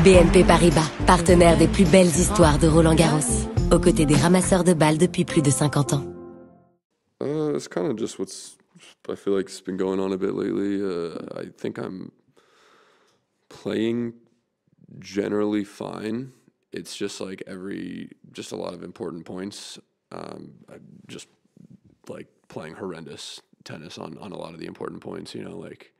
BNP Paribas, partenaire des plus belles histoires de Roland-Garros, aux côtés des ramasseurs de balles depuis plus de 50 ans. It's kind of just I feel like it's been going on a bit lately. I think I'm playing generally fine. It's just like just a lot of important points. I just like playing horrendous tennis on a lot of the important points, you know, like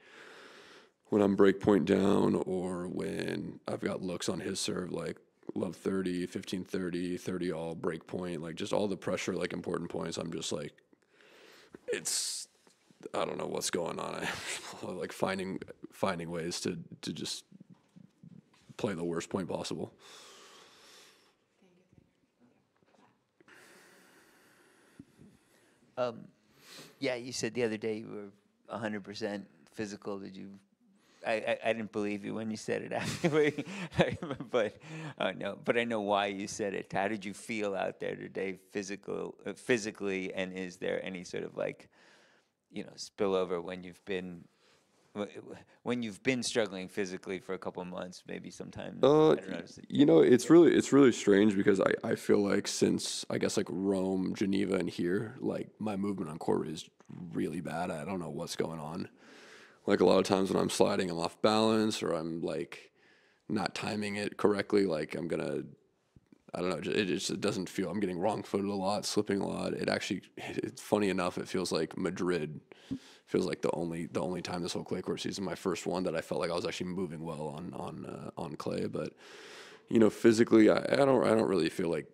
when I'm break point down or when I've got looks on his serve, like love 30, 15-30, 30 all, break point, like just all the pressure, like important points. I'm just like, I don't know what's going on. I like finding ways to just play the worst point possible. Yeah, you said the other day you were 100% physical. Did you? I didn't believe you when you said it actually, but no. But I know why you said it. How did you feel out there today, physically, and is there any sort of like, you know, spillover when you've been struggling physically for a couple of months, maybe sometimes? I don't know. You know, it's really strange because I feel like since I guess like Rome, Geneva, and here, like my movement on court is really bad. I don't know what's going on. Like a lot of times when I'm sliding, I'm off balance or I'm like not timing it correctly. Like I don't know. It doesn't feel. I'm getting wrong footed a lot, slipping a lot. It's funny enough. It feels like Madrid feels like the only time this whole clay court season, my first one, that I felt like I was actually moving well on clay. But you know, physically, I don't really feel like,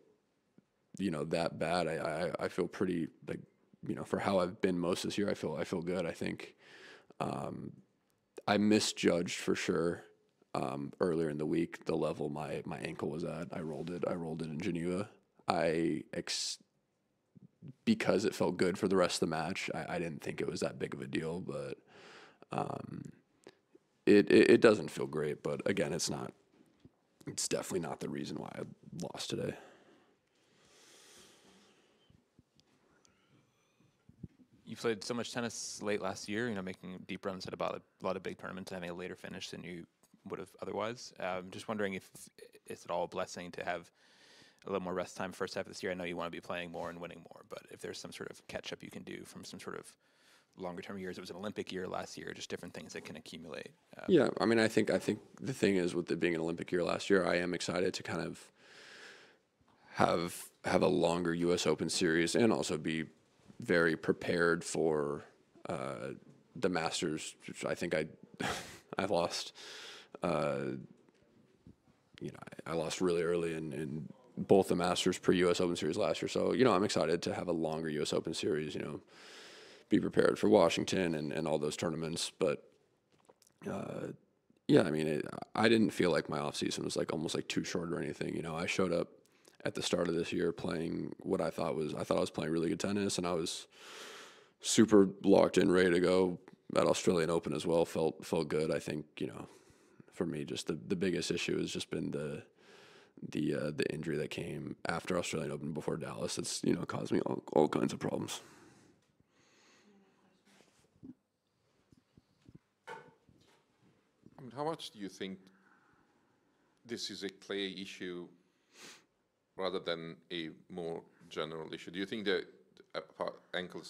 you know, that bad. I feel pretty, like, you know, for how I've been most this year. I feel good. I think I misjudged for sure earlier in the week the level my ankle was at. I rolled it in Geneva. Because it felt good for the rest of the match, I didn't think it was that big of a deal, but it doesn't feel great. But again, it's definitely not the reason why I lost today. You played so much tennis late last year, you know, making deep runs at about a lot of big tournaments and having a later finish than you would have otherwise. Just wondering if it's at all a blessing to have a little more rest time first half of this year. I know you want to be playing more and winning more, but if there's some sort of catch-up you can do from some sort of longer-term years. It was an Olympic year last year, just different things that can accumulate. Yeah, I mean, I think the thing is, with it being an Olympic year last year, I am excited to kind of have a longer U.S. Open series and also be very prepared for the Masters, which I think I lost. You know, I lost really early in both the Masters pre-U.S. Open Series last year. So, you know, I'm excited to have a longer U.S. Open Series, you know, be prepared for Washington and all those tournaments. But, yeah, I mean, I didn't feel like my offseason was like almost like too short or anything. You know, I showed up at the start of this year playing what I thought I was playing really good tennis, and I was super locked in, ready to go. At Australian Open as well, felt good. I think, you know, for me, just the biggest issue has just been the injury that came after Australian Open before Dallas. It's, you know, caused me all kinds of problems. How much do you think this is a clay issue rather than a more general issue? Do you think that ankle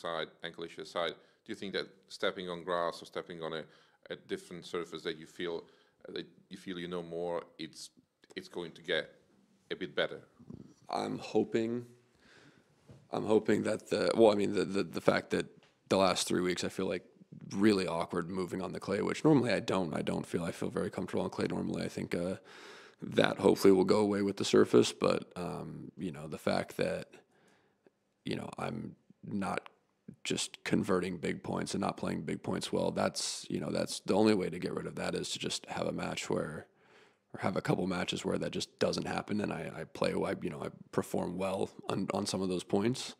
issue aside, do you think that stepping on grass or stepping on a different surface that you feel you know more, it's going to get a bit better? I'm hoping that the fact that the last 3 weeks I feel like really awkward moving on the clay, which normally I feel very comfortable on clay normally. I think that hopefully will go away with the surface, but you know, the fact that, you know, I'm not just converting big points and not playing big points well, that's the only way to get rid of that is to just have a match or have a couple matches where that just doesn't happen, and I perform well on some of those points,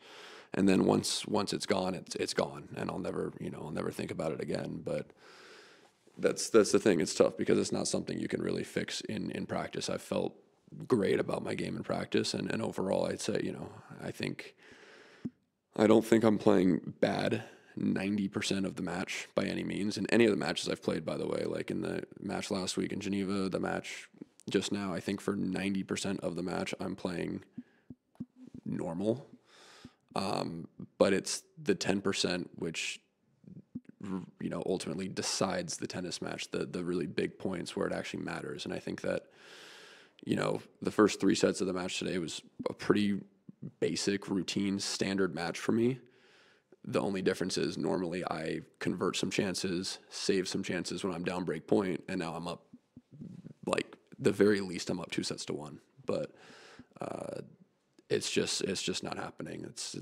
and then once it's gone, it's gone, and I'll never think about it again. But that's the thing. It's tough because it's not something you can really fix in practice. I felt great about my game in practice, and overall, I'd say, you know, I don't think I'm playing bad 90% of the match by any means. In any of the matches I've played, by the way, like in the match last week in Geneva, the match just now. I think for 90% of the match, I'm playing normal. But it's the 10% which, you know, ultimately decides the tennis match, the really big points where it actually matters. And I think that, you know, the first 3 sets of the match today was a pretty basic, routine, standard match for me. The only difference is normally I convert some chances, save some chances when I'm down break point, and now I'm up, like, the very least I'm up 2-1. But it's just not happening. It's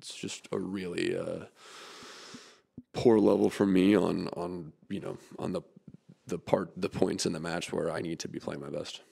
just a really poor level for me on you know, on the points in the match where I need to be playing my best.